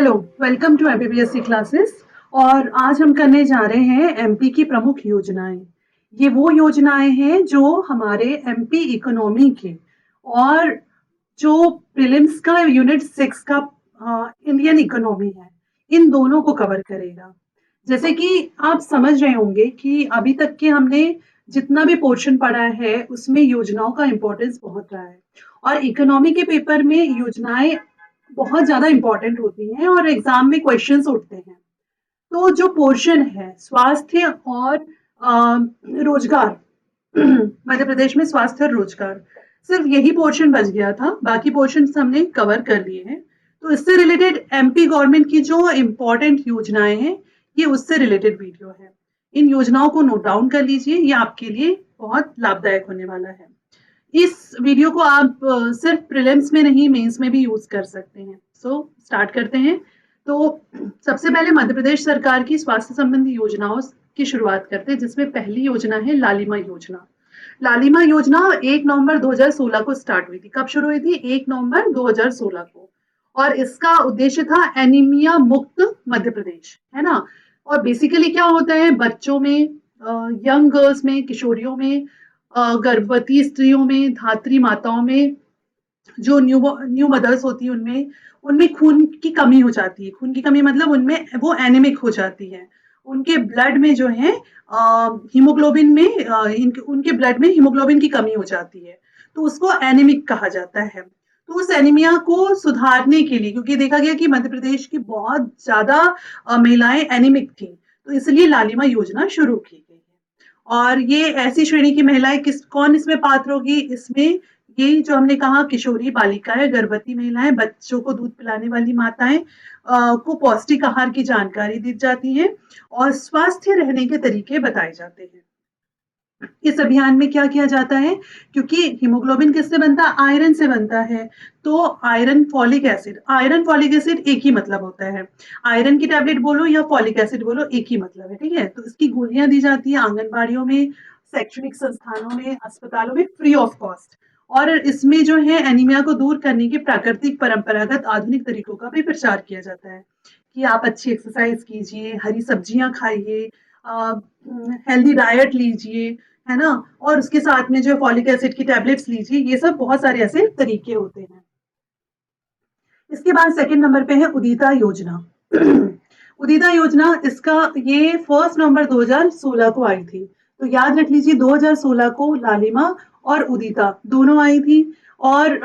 Hello, welcome to MPPSC classes. और आज हम करने जा रहे हैं एमपी की प्रमुख योजनाएं। ये वो योजनाएं हैं जो हमारे एमपी इकोनॉमी के और जो प्रीलिम्स का यूनिट 6 का इंडियन इकोनॉमी है, इन दोनों को कवर करेगा। जैसे कि आप समझ रहे होंगे कि अभी तक के हमने जितना भी पोर्शन पढ़ा है उसमें योजनाओं का इम्पोर्टेंस बहुत रहा है। और इकोनॉमी के पेपर में योजनाएं बहुत ज्यादा इंपॉर्टेंट होती हैं और एग्जाम में क्वेश्चंस उठते हैं। तो जो पोर्शन है स्वास्थ्य और रोजगार, मध्य प्रदेश में स्वास्थ्य और रोजगार, सिर्फ यही पोर्शन बच गया था, बाकी पोर्शन हमने कवर कर लिए हैं। तो इससे रिलेटेड एमपी गवर्नमेंट की जो इम्पोर्टेंट योजनाएं हैं, ये उससे रिलेटेड वीडियो है। इन योजनाओं को नोट डाउन कर लीजिए, ये आपके लिए बहुत लाभदायक होने वाला है। इस वीडियो को आप सिर्फ प्रीलिम्स में नहीं, मेंस में भी यूज कर सकते हैं। सो स्टार्ट करते हैं। तो सबसे पहले मध्य प्रदेश सरकार की स्वास्थ्य संबंधी योजनाओं की शुरुआत करते हैं, जिसमें पहली योजना है लालिमा योजना। लालिमा योजना 1 नवंबर 2016 को स्टार्ट हुई थी। कब शुरू हुई थी? 1 नवंबर 2016 को। और इसका उद्देश्य था एनीमिया मुक्त मध्य प्रदेश, है ना। और बेसिकली क्या होता है, बच्चों में, यंग गर्ल्स में, किशोरियों में, गर्भवती स्त्रियों में, धात्री माताओं में, जो न्यू न्यू मदर्स होती है उनमें उनमें खून की कमी हो जाती है। खून की कमी मतलब उनमें वो एनीमिक हो जाती है। उनके ब्लड में जो है हीमोग्लोबिन में उनके ब्लड में हीमोग्लोबिन की कमी हो जाती है, तो उसको एनीमिक कहा जाता है। तो उस एनीमिया को सुधारने के लिए, क्योंकि देखा गया कि मध्य प्रदेश की बहुत ज्यादा महिलाएं एनीमिक थी, तो इसलिए लालिमा योजना शुरू की गई है। और ये ऐसी श्रेणी की महिलाएं कौन इसमें पात्र होगी? इसमें ये जो हमने कहा, किशोरी बालिकाएं, गर्भवती महिलाएं, बच्चों को दूध पिलाने वाली माताएं को पौष्टिक आहार की जानकारी दी जाती है और स्वास्थ्य रहने के तरीके बताए जाते हैं। इस अभियान में क्या किया जाता है, क्योंकि हीमोग्लोबिन किससे बनता है? आयरन से बनता है। तो आयरन फॉलिक एसिड एक ही मतलब होता है। आयरन की टैबलेट बोलो या फॉलिक एसिड बोलो, एक ही मतलब है, ठीक है। तो इसकी गोलियां दी जाती है आंगनबाड़ियों में, शैक्षणिक संस्थानों में, अस्पतालों में, फ्री ऑफ कॉस्ट। और इसमें जो है एनीमिया को दूर करने के प्राकृतिक, परंपरागत, आधुनिक तरीकों का भी प्रचार किया जाता है कि आप अच्छी एक्सरसाइज कीजिए, हरी सब्जियां खाइए, हेल्दी डाइट लीजिए, है ना। और उसके साथ में जो फॉलिक एसिड की टैबलेट्स लीजिए। ये सब बहुत सारे ऐसे तरीके होते हैं। इसके बाद सेकंड नंबर पे है उदिता योजना। उदिता योजना, इसका ये 1 नवंबर 2016 को आई थी। तो याद रख लीजिए, 2016 को लालिमा और उदिता दोनों आई थी। और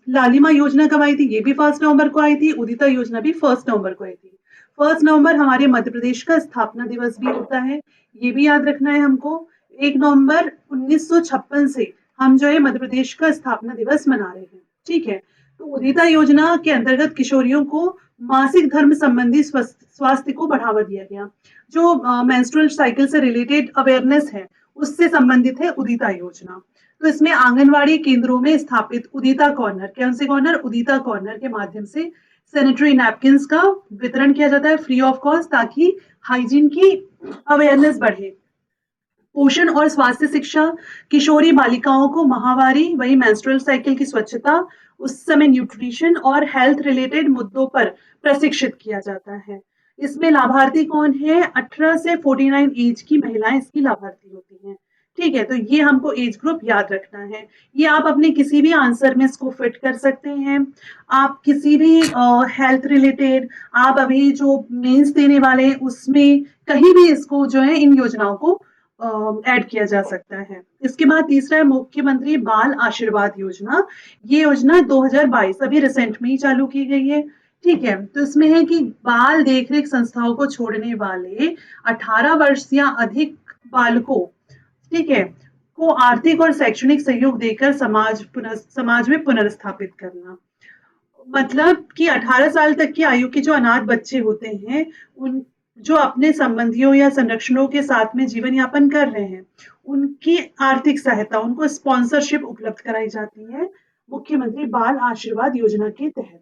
लालिमा योजना कब आई थी? ये भी 1 नवंबर को आई थी। उदिता योजना भी 1 नवंबर को आई थी। 1 नवंबर हमारे मध्य प्रदेश का स्थापना दिवस भी होता है, ये भी याद रखना है हमको। 1 नवंबर 1956 से हम जो है मध्य प्रदेश का स्थापना दिवस मना रहे हैं, ठीक है। तो उदिता योजना के अंतर्गत किशोरियों को मासिक धर्म संबंधी स्वास्थ्य को बढ़ावा दिया गया। जो मेंस्ट्रुअल साइकिल से रिलेटेड अवेयरनेस है, उससे संबंधित है उदिता योजना। तो इसमें आंगनवाड़ी केंद्रों में स्थापित उदिता कॉर्नर, कौन से कॉर्नर? उदिता कॉर्नर के माध्यम से सैनिटरी नैपकिन्स का वितरण किया जाता है फ्री ऑफ कॉस्ट, ताकि हाइजीन की अवेयरनेस बढ़े। पोषण और स्वास्थ्य शिक्षा, किशोरी बालिकाओं को माहवारी, वही मेंस्ट्रुअल साइकिल की स्वच्छता, उस समय न्यूट्रिशन और हेल्थ रिलेटेड मुद्दों पर प्रशिक्षित किया जाता है। इसमें लाभार्थी कौन है? 18 से 49 एज की महिलाएं इसकी लाभार्थी होती हैं, ठीक है। तो ये हमको एज ग्रुप याद रखना है। ये आप अपने किसी भी आंसर में इसको फिट कर सकते हैं। आप किसी भी हेल्थ रिलेटेड, आप अभी जो मेंस देने वाले हैं उसमें कहीं भी इसको जो है इन योजनाओं को ऐड किया जा सकता है। इसके बाद तीसरा है मुख्यमंत्री बाल आशीर्वाद योजना। ये योजना 2022 अभी रिसेंट में ही चालू की गई है, ठीक है। तो इसमें है कि बाल देखरेख संस्थाओं को छोड़ने वाले 18 वर्ष या अधिक बालकों, ठीक है, को आर्थिक और शैक्षणिक सहयोग देकर समाज में पुनर्स्थापित करना। मतलब कि 18 साल तक की आयु के जो अनाथ बच्चे होते हैं, उन जो अपने संबंधियों या संरक्षणों के साथ में जीवन यापन कर रहे हैं, उनकी आर्थिक सहायता, उनको स्पॉन्सरशिप उपलब्ध कराई जाती है मुख्यमंत्री बाल आशीर्वाद योजना के तहत।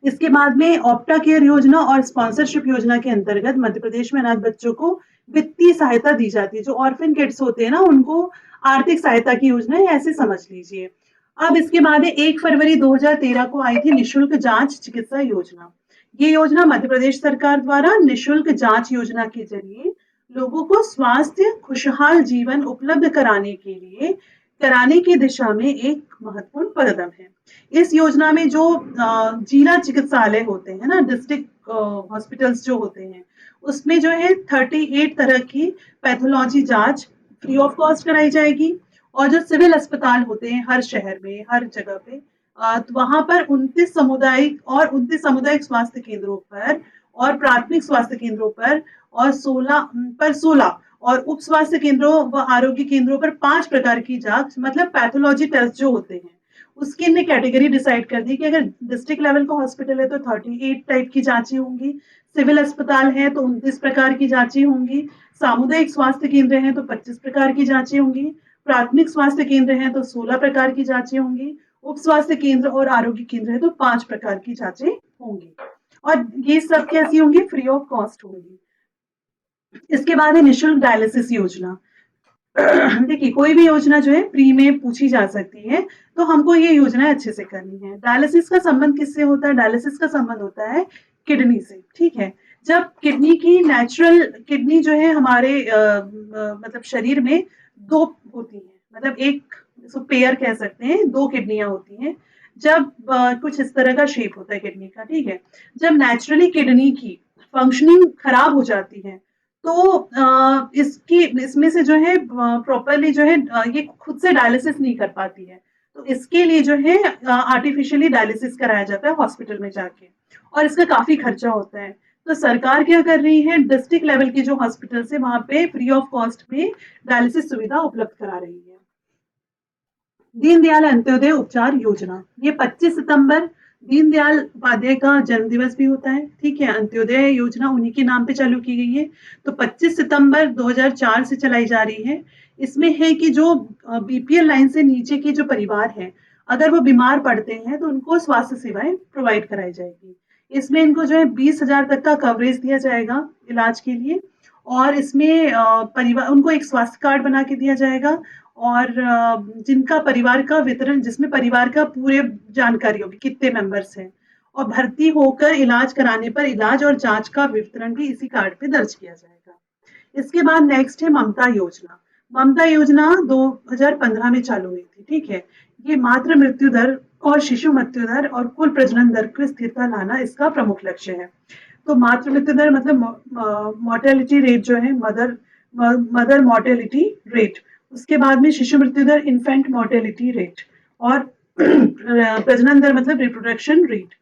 इसके बाद में ऑप्टा केयर योजना और स्पॉन्सरशिप योजना के अंतर्गत मध्य प्रदेश में अनाथ बच्चों को वित्तीय सहायता दी जाती है। जो ऑर्फन किड्स होते हैं ना, उनको आर्थिक सहायता की योजना है, ऐसे समझ लीजिए। अब इसके बाद है 1 फरवरी 2013 को आई थी निशुल्क जांच चिकित्सा योजना। ये योजना मध्य प्रदेश सरकार द्वारा निशुल्क जांच योजना के जरिए लोगों को स्वास्थ्य खुशहाल जीवन उपलब्ध कराने की दिशा में एक महत्वपूर्ण कदम है। इस योजना में जो जिला चिकित्सालय होते हैं ना, डिस्ट्रिक्ट हॉस्पिटल्स जो होते हैं, उसमें जो है 38 तरह की पैथोलॉजी जांच फ्री ऑफ कॉस्ट कराई जाएगी। और जो सिविल अस्पताल होते हैं हर शहर में, हर जगह पे, तो वहां पर 29 सामुदायिक स्वास्थ्य केंद्रों पर और प्राथमिक स्वास्थ्य केंद्रों पर और 16 और उप स्वास्थ्य केंद्रों व आरोग्य केंद्रों पर 5 प्रकार की जांच, मतलब पैथोलॉजी टेस्ट जो होते हैं, उसकी इनने कैटेगरी डिसाइड कर दी कि अगर डिस्ट्रिक्ट लेवल का हॉस्पिटल है तो 38 टाइप की जांचें होंगी, सिविल अस्पताल है तो 29 प्रकार की जांचें होंगी, सामुदायिक स्वास्थ्य केंद्र हैं तो 25 प्रकार की जांचें होंगी, प्राथमिक स्वास्थ्य केंद्र हैं तो 16 प्रकार की जांचें होंगी, उप स्वास्थ्य केंद्र और आरोग्य केंद्र है तो 5 प्रकार की जांचें होंगी। और ये सब कैसी होंगी? फ्री ऑफ कॉस्ट होंगी। इसके बाद है निशुल्क डायलिसिस योजना। देखिए, कोई भी योजना जो है फ्री में पूछी जा सकती है, तो हमको ये योजना अच्छे से करनी है। डायलिसिस का संबंध किससे होता है? डायलिसिस का संबंध होता है किडनी से, ठीक है। जब किडनी की नेचुरल किडनी जो है हमारे मतलब शरीर में दो होती है, मतलब एक इसको पेयर कह सकते हैं, दो किडनियां होती हैं। जब कुछ इस तरह का शेप होता है किडनी का, ठीक है। जब नेचुरली किडनी की फंक्शनिंग खराब हो जाती है, तो इसकी इसमें से जो है प्रॉपरली जो है ये खुद से डायलिसिस नहीं कर पाती है, तो इसके लिए जो है आर्टिफिशियली डायलिसिस कराया जाता है हॉस्पिटल में जाके, और इसका काफी खर्चा होता है। तो सरकार क्या कर रही है, डिस्ट्रिक्ट लेवल की जो हॉस्पिटल है वहां पे फ्री ऑफ कॉस्ट में डायलिसिस सुविधा उपलब्ध करा रही है। दीनदयाल अंत्योदय उपचार योजना, ये 25 सितंबर दीनदयाल उपाध्याय का जन्म दिवस भी होता है, ठीक है। अंत्योदय योजना उन्हीं के नाम पे चालू की गई है, तो 25 सितंबर 2004 से चलाई जा रही है। इसमें है कि जो बीपीएल लाइन से नीचे के जो परिवार हैं, अगर वो बीमार पड़ते हैं तो उनको स्वास्थ्य सेवाएं प्रोवाइड कराई जाएगी। इसमें इनको जो है 20,000 तक का कवरेज दिया जाएगा इलाज के लिए, और इसमें परिवार उनको एक स्वास्थ्य कार्ड बना के दिया जाएगा, और जिनका परिवार का वितरण, जिसमें परिवार का पूरे जानकारी होगी कितने मेंबर्स हैं, और भर्ती होकर इलाज कराने पर इलाज और जांच का वितरण भी इसी कार्ड पे दर्ज किया जाएगा। इसके बाद नेक्स्ट है ममता योजना। ममता योजना 2015 में चालू हुई थी, ठीक है। ये मातृ मृत्यु दर और शिशु मृत्यु दर और कुल प्रजनन दर की स्थिरता लाना इसका प्रमुख लक्ष्य है। तो मातृ मृत्यु दर मतलब मोर्टेलिटी रेट जो है, मदर मोर्टेलिटी रेट, उसके बाद में शिशु मृत्यु दर इन्फेंट मोर्टेलिटी रेट, और प्रजनन दर मतलब रिप्रोडक्शन रेट।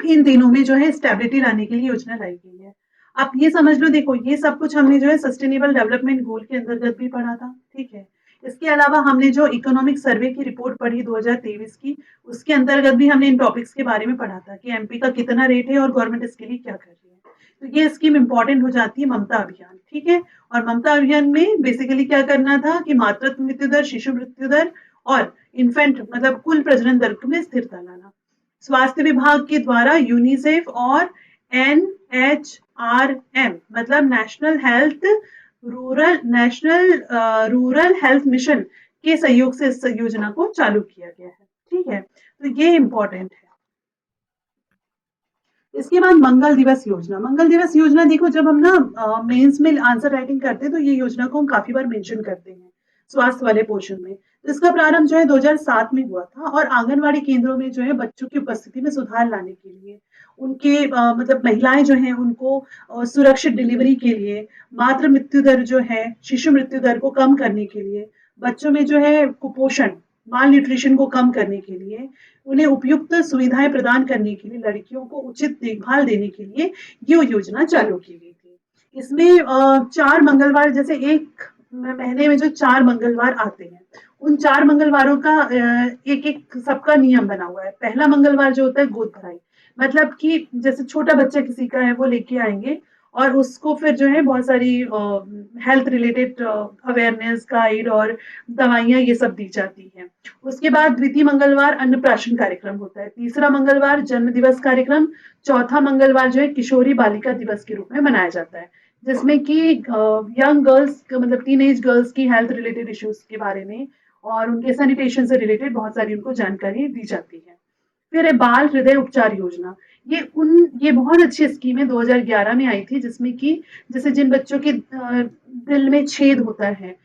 इन तीनों में जो है स्टेबिलिटी लाने के लिए योजना लाई गई है। आप ये समझ लो, देखो ये सब कुछ हमने जो है सस्टेनेबल डेवलपमेंट गोल के अंतर्गत भी पढ़ा था, ठीक है। इसके अलावा हमने जो इकोनॉमिक सर्वे की रिपोर्ट पढ़ी 2023 की, उसके अंतर्गत भी हमने इन टॉपिक्स के बारे में पढ़ा था कि एमपी का कितना रेट है और गवर्नमेंट इसके लिए क्या कर रही है। तो ये स्कीम इंपॉर्टेंट हो जाती है ममता अभियान, ठीक है। और ममता अभियान में बेसिकली क्या करना था कि मातृत्व मृत्यु दर, शिशु मृत्यु दर और इन्फेंट मतलब कुल प्रजनन दर में स्थिरता लाना। स्वास्थ्य विभाग के द्वारा यूनिसेफ और NHRM मतलब रूरल हेल्थ मिशन के सहयोग से इस योजना को चालू किया गया है, ठीक है। तो ये इंपॉर्टेंट है। इसके बाद मंगल दिवस योजना। मंगल दिवस योजना देखो, जब हम ना मेंस में आंसर राइटिंग करते हैं तो ये योजना को हम काफी बार मेंशन करते हैं स्वास्थ्य वाले पोर्शन में। तो इसका प्रारंभ जो है 2007 में हुआ था, और आंगनवाड़ी केंद्रों में जो है बच्चों की उपस्थिति में सुधार लाने के लिए, उनके मतलब महिलाएं जो हैं उनको सुरक्षित डिलीवरी के लिए, मातृ मृत्यु दर जो है, शिशु मृत्यु दर को कम करने के लिए, बच्चों में जो है कुपोषण, माल न्यूट्रिशन को कम करने के लिए, उन्हें उपयुक्त सुविधाएं प्रदान करने के लिए, लड़कियों को उचित देखभाल देने के लिए ये योजना चालू की गई थी। इसमें 4 मंगलवार, जैसे एक महीने में जो 4 मंगलवार आते हैं, उन 4 मंगलवारों का एक एक सबका नियम बना हुआ है। पहला मंगलवार जो होता है गोद भराई, मतलब कि जैसे छोटा बच्चा किसी का है वो लेके आएंगे, और उसको फिर जो है बहुत सारी हेल्थ रिलेटेड अवेयरनेस गाइड और दवाइयाँ ये सब दी जाती हैं। उसके बाद द्वितीय मंगलवार अन्नप्राशन कार्यक्रम होता है, तीसरा मंगलवार जन्म दिवस कार्यक्रम, चौथा मंगलवार जो है किशोरी बालिका दिवस के रूप में मनाया जाता है, जिसमें कि यंग गर्ल्स मतलब टीनेज गर्ल्स की हेल्थ रिलेटेड इश्यूज के बारे में और उनके सैनिटेशन से रिलेटेड बहुत सारी उनको जानकारी दी जाती है। फिर है बाल हृदय उपचार योजना। ये बहुत अच्छी स्कीम है, 2011 में आई थी, जिसमें कि जैसे जिन बच्चों के दिल में छेद होता है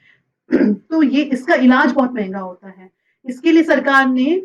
तो ये इसका इलाज बहुत महंगा होता है। इसके लिए सरकार ने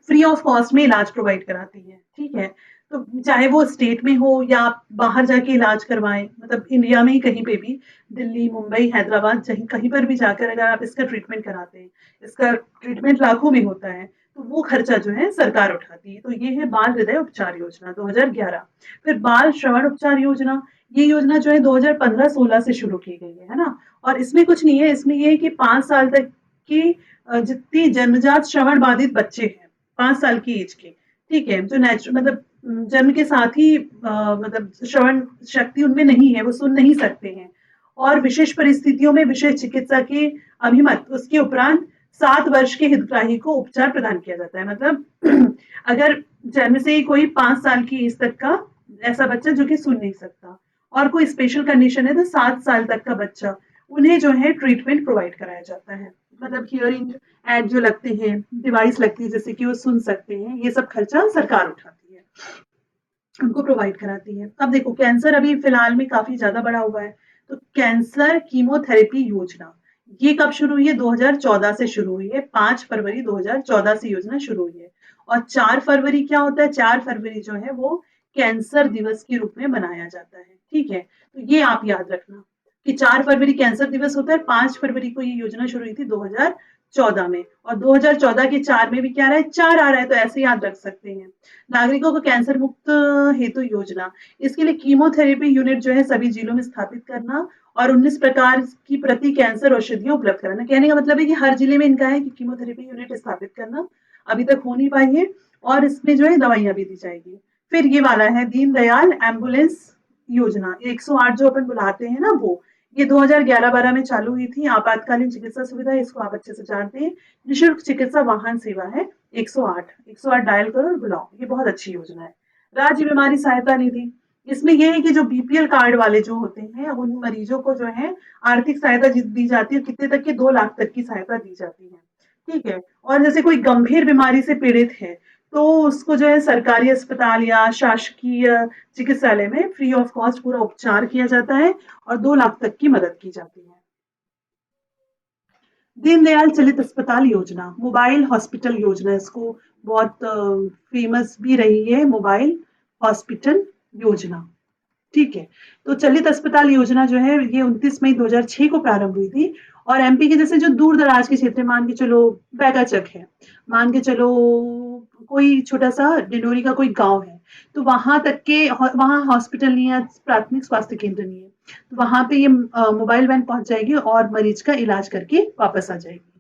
फ्री ऑफ कॉस्ट में इलाज प्रोवाइड कराती है, ठीक है। तो चाहे वो स्टेट में हो या आप बाहर जाके इलाज करवाएं, मतलब इंडिया में ही कहीं पे भी, दिल्ली, मुंबई, हैदराबाद, कहीं कहीं पर भी जाकर अगर आप इसका ट्रीटमेंट कराते हैं, इसका ट्रीटमेंट लाखों में होता है, तो वो खर्चा जो है सरकार उठाती है। तो ये है बाल हृदय उपचार योजना 2011। फिर बाल श्रवण उपचार योजना, ये योजना जो है 2015-16 से शुरू की गई है ना। और इसमें कुछ नहीं है, इसमें ये है कि 5 साल तक की जितनी जन्मजात श्रवण बाधित बच्चे हैं, 5 साल की एज के, ठीक है, जो नेचुरल मतलब जन्म के साथ ही मतलब श्रवण शक्ति उनमें नहीं है, वो सुन नहीं सकते हैं, और विशेष परिस्थितियों में विशेष चिकित्सा के अभिमत उसके उपरांत 7 वर्ष के हितग्राही को उपचार प्रदान किया जाता है। मतलब अगर जन्म से ही कोई 5 साल की एज तक का ऐसा बच्चा जो कि सुन नहीं सकता और कोई स्पेशल कंडीशन है, तो 7 साल तक का बच्चा, उन्हें जो है ट्रीटमेंट प्रोवाइड कराया जाता है। मतलब हियरिंग एड जो लगते हैं, डिवाइस लगती है जिससे कि वो सुन सकते हैं, ये सब खर्चा सरकार उठाती है, उनको प्रोवाइड कराती है। अब देखो कैंसर अभी फिलहाल में काफी ज्यादा बढ़ा हुआ है, तो कैंसर कीमोथेरेपी योजना ये कब शुरू हुई है? 2014 से शुरू हुई है, 5 फरवरी 2014 से योजना शुरू हुई है। और 4 फरवरी क्या होता है? 4 फरवरी जो है वो कैंसर दिवस के रूप में मनाया जाता है, ठीक है। तो ये आप याद रखना कि 4 फरवरी कैंसर दिवस होता है, 5 फरवरी को ये योजना शुरू हुई थी 2014 में, और 2014 के 4 में भी क्या रहा है? 4 आ रहा है, तो ऐसे याद रख सकते हैं। नागरिकों को कैंसर मुक्त हेतु योजना, इसके लिए कीमोथेरेपी यूनिट जो है सभी जिलों में स्थापित करना और 19 प्रकार की प्रति कैंसर औषधियां उपलब्ध कराना। कहने का मतलब है कि हर जिले में इनका है कि कीमोथेरेपी यूनिट स्थापित करना, अभी तक हो नहीं पाई है, और इसमें जो है दवाइयां भी दी जाएगी। फिर ये वाला है दीनदयाल एम्बुलेंस योजना, 108 जो अपन बुलाते हैं ना, वो ये 2011-12 में चालू हुई थी, आपातकालीन चिकित्सा सुविधा, इसको आप अच्छे से जानते हैं। निःशुल्क चिकित्सा वाहन सेवा है, 108 डायल करो और बुलाओ, ये बहुत अच्छी योजना है। राज्य बीमारी सहायता निधि, इसमें यह है कि जो बीपीएल कार्ड वाले जो होते हैं, उन मरीजों को जो है आर्थिक सहायता दी जाती है, कितने तक की? 2 लाख तक की सहायता दी जाती है, ठीक है। और जैसे कोई गंभीर बीमारी से पीड़ित है, तो उसको जो है सरकारी अस्पताल या शासकीय चिकित्सालय में फ्री ऑफ कॉस्ट पूरा उपचार किया जाता है और 2 लाख तक की मदद की जाती है। दीनदयाल चलित अस्पताल योजना, मोबाइल हॉस्पिटल योजना, इसको बहुत फेमस भी रही है, मोबाइल हॉस्पिटल योजना, ठीक है। तो चलित अस्पताल योजना जो है ये 29 मई 2006 को प्रारंभ हुई थी, और एमपी के जैसे जो दूर दराज के क्षेत्र, मान के चलो बैगाचक है, मान के चलो कोई छोटा सा डिंडोरी का कोई गांव है, तो वहां तक के वहां हॉस्पिटल नहीं है, प्राथमिक स्वास्थ्य केंद्र नहीं है, तो वहां पे ये मोबाइल वैन पहुंच जाएगी और मरीज का इलाज करके वापस आ जाएगी।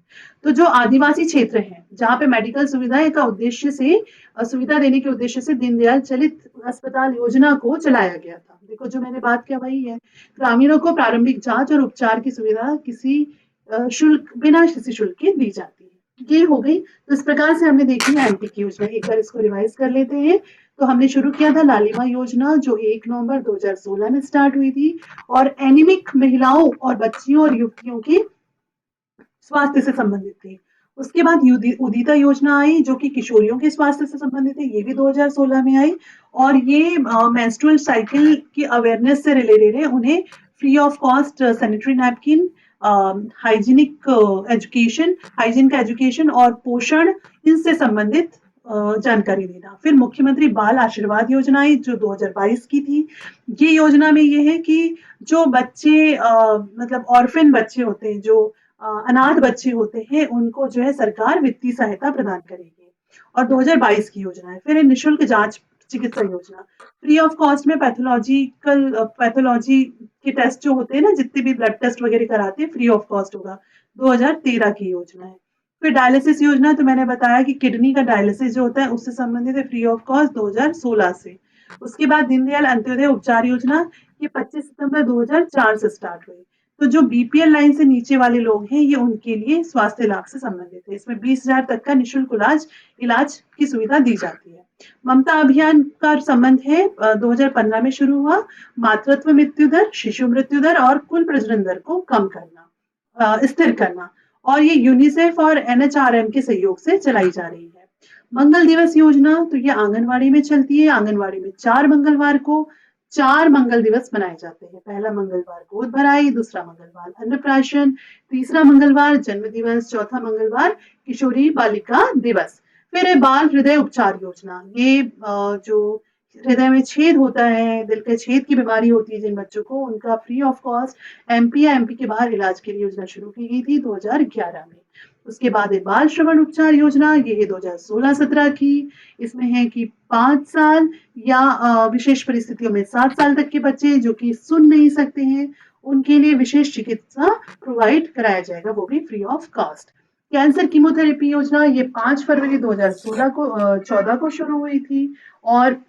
तो जो आदिवासी क्षेत्र है जहाँ पे मेडिकल सुविधाएं का उद्देश्य से सुविधा देने के उद्देश्य से दीनदयाल चलित अस्पताल योजना को चलाया गया था। देखो जो मैंने बात किया वही है, ग्रामीणों को प्रारंभिक जांच और उपचार की सुविधा किसी शुल्क, बिना किसी शुल्क के दी जाती है। ये हो गई। तो इस प्रकार से हमने देखी है एमपी की योजना, एक बार इसको रिवाइज कर लेते हैं। तो हमने शुरू किया था लालिमा योजना, जो 1 नवंबर 2016 में स्टार्ट हुई थी, और एनीमिक महिलाओं और बच्चियों और युवतियों के स्वास्थ्य से संबंधित थी। उसके बाद उदिता योजना आई, जो कि किशोरियों के स्वास्थ्य से संबंधित है, ये भी 2016 में आई, और ये मेंस्ट्रुअल साइकिल की अवेयरनेस से रिलेटेड है, उन्हें free of cost sanitary napkin, hygienic education, hygiene का एजुकेशन और पोषण, इनसे संबंधित जानकारी देना। फिर मुख्यमंत्री बाल आशीर्वाद योजना आई, जो 2022 की थी। ये योजना में ये है कि जो बच्चे मतलब ऑर्फन बच्चे होते हैं, जो अनाथ बच्चे होते हैं, उनको जो है सरकार वित्तीय सहायता प्रदान करेगी, और 2022 की योजना है। फिर निःशुल्क जांच चिकित्सा योजना, फ्री ऑफ कॉस्ट में पैथोलॉजी के टेस्ट जो होते हैं ना, जितने भी ब्लड टेस्ट वगैरह कराते हैं, फ्री ऑफ कॉस्ट होगा, 2013 की योजना है। फिर डायलिसिस योजना, तो मैंने बताया कि किडनी का डायलिसिस जो होता है उससे संबंधित है, फ्री ऑफ कॉस्ट 2016 से। उसके बाद दीनदयाल अंत्योदय उपचार योजना, ये 25 सितंबर 2004 से स्टार्ट हुई। तो जो बीपीएल लाइन से नीचे वाले लोग हैं, ये उनके लिए स्वास्थ्य लाभ से संबंधित है। इसमें 20,000 तक का निःशुल्क इलाज की सुविधा दी जाती है। ममता अभियान का संबंध है 2015 में शुरू हुआ, मातृत्व मृत्यु दर, शिशु मृत्यु दर और कुल प्रजनन दर को कम करना, स्थिर करना, और ये यूनिसेफ और एनएचआरएम के सहयोग से चलाई जा रही है। मंगल दिवस योजना तो ये आंगनवाड़ी में चलती है। आंगनवाड़ी में 4 मंगलवार को 4 मंगल दिवस मनाए जाते हैं। पहला मंगलवार गोद भराई, दूसरा मंगलवार अन्नप्राशन, तीसरा मंगलवार जन्म दिवस, चौथा मंगलवार किशोरी बालिका दिवस। फिर है बाल हृदय उपचार योजना। ये जो हृदय में छेद होता है, दिल के छेद की बीमारी होती है जिन बच्चों को, उनका फ्री ऑफ कॉस्ट एमपी या एमपी के बाहर इलाज के लिए योजना शुरू की गई थी 2011 में। उसके बाद है बाल श्रवण उपचार योजना, ये है 2016-17 की। इसमें है कि 5 साल या विशेष परिस्थितियों में 7 साल तक के बच्चे जो कि सुन नहीं सकते हैं, उनके लिए विशेष चिकित्सा प्रोवाइड कराया जाएगा, वो भी free of cost. Cancer chemotherapy योजना ये 5 फरवरी 2016 को 14 को शुरू हुई थी। और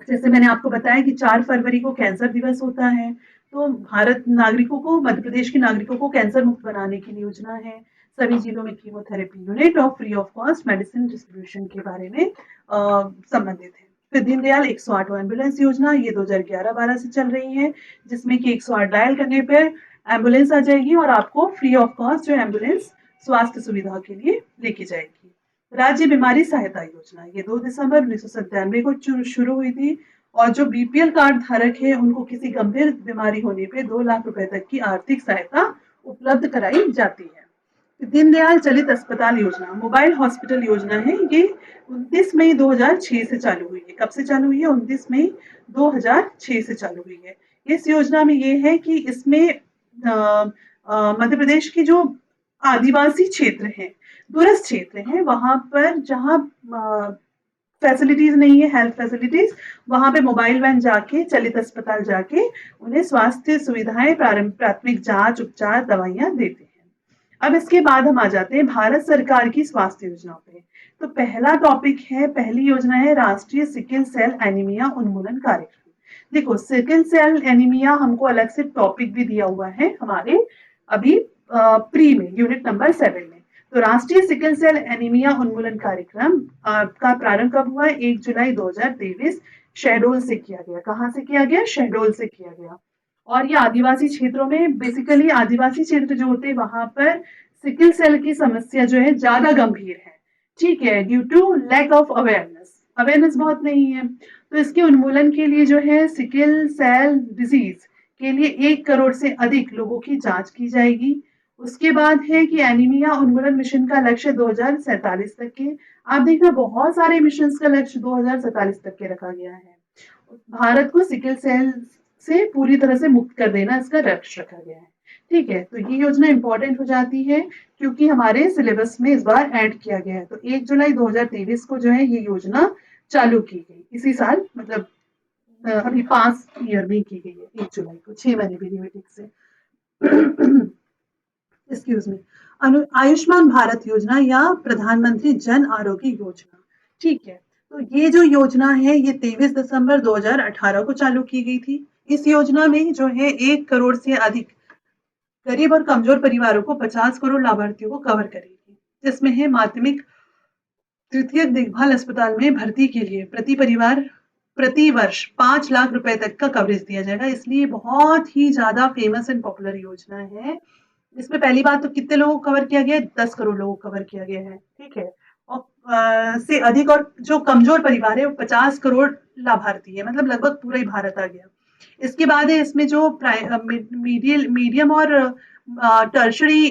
जैसे मैंने आपको बताया कि 4 फरवरी को कैंसर दिवस होता है, तो भारत नागरिकों को, मध्य प्रदेश के नागरिकों को कैंसर मुक्त बनाने की योजना है। सभी जिलों में कीमोथेरेपी यूनिट और free of cost medicine distribution के बारे में संबंधित है। फिर दीनदयाल 108 एम्बुलेंस योजना, ये 2011-12 से चल रही है, जिसमें कि 108 डायल करने पर एम्बुलेंस आ जाएगी और आपको फ्री ऑफ कॉस्ट जो एम्बुलेंस स्वास्थ्य सुविधा के लिए लेके जाएगी। राज्य बीमारी सहायता योजना, ये 2 दिसंबर 1997 को शुरू हुई थी और जो बीपीएल कार्ड धारक है उनको किसी गंभीर बीमारी होने पे 2 लाख रुपए तक की आर्थिक सहायता उपलब्ध कराई जाती है। दीनदयाल चलित अस्पताल योजना मोबाइल हॉस्पिटल योजना है, ये 29 मई 2006 से चालू हुई है। कब से चालू हुई है? 29 मई 2006 से चालू हुई है। इस योजना में ये है कि इसमें मध्य प्रदेश की जो आदिवासी क्षेत्र हैं, दूरस्थ क्षेत्र हैं, वहां पर जहां फैसिलिटीज नहीं है, हेल्थ फैसिलिटीज, वहां पे मोबाइल वैन जाके, चलित अस्पताल जाके उन्हें स्वास्थ्य सुविधाएं, प्राथमिक जांच, उपचार, दवाइयां देते हैं। अब इसके बाद हम आ जाते हैं भारत सरकार की स्वास्थ्य योजनाओं पे। तो पहला टॉपिक है, पहली योजना है राष्ट्रीय सिकिल सेल एनीमिया उन्मूलन कार्यक्रम। देखो, सिकिल सेल एनीमिया हमको अलग से टॉपिक भी दिया हुआ है हमारे अभी प्री में, यूनिट नंबर 7 में। तो राष्ट्रीय सिकल सेल एनीमिया उन्मूलन कार्यक्रम का प्रारंभ कब हुआ? 1 जुलाई 2023 शहडोल से किया गया। कहाँ से किया गया? शहडोल से किया गया। और ये आदिवासी क्षेत्रों में, बेसिकली आदिवासी क्षेत्र जो होते हैं वहां पर सिकल सेल की समस्या जो है ज्यादा गंभीर है, ठीक है, due to lack of awareness. Awareness बहुत नहीं है, तो इसके उन्मूलन के लिए जो है सिकल सेल डिजीज के लिए 1 करोड़ से अधिक लोगों की जांच की जाएगी। उसके बाद है कि एनीमिया उन्मूलन मिशन का लक्ष्य 2047 तक के। आप देखना, बहुत सारे मिशन का लक्ष्य 2047 तक के रखा गया है। भारत को सिकल सेल से पूरी तरह से मुक्त कर देना इसका लक्ष्य रखा गया है, ठीक है। तो ये योजना इंपॉर्टेंट हो जाती है क्योंकि हमारे सिलेबस में इस बार ऐड किया गया है। तो 1 जुलाई 2023 को जो है ये योजना चालू की गई, इसी साल, मतलब अभी 5 ईयर में की गई है। 1 जुलाई को 6 महीने भी नहीं हुए ठीक से। Excuse me. आयुष्मान भारत योजना या प्रधानमंत्री जन आरोग्य योजना, ठीक है। तो ये जो योजना है ये 23 दिसंबर 2018 को चालू की गई थी। इस योजना में जो है 1 करोड़ से अधिक गरीब और कमजोर परिवारों को 50 करोड़ लाभार्थियों को कवर करेगी, जिसमें है माध्यमिक तृतीयक देखभाल अस्पताल में भर्ती के लिए प्रति परिवार प्रति वर्ष 5 लाख रुपए तक का कवरेज दिया जाएगा। इसलिए बहुत ही ज्यादा फेमस एंड पॉपुलर योजना है। इसमें पहली बात तो कितने लोगों को कवर किया गया है? 10 करोड़ लोगों को कवर किया गया है, ठीक है। और से अधिक, और जो कमजोर परिवार है वो 50 करोड़ लाभार्थी है, मतलब लगभग पूरा ही भारत आ गया। इसके बाद है इसमें जो मीडियम और टर्शरी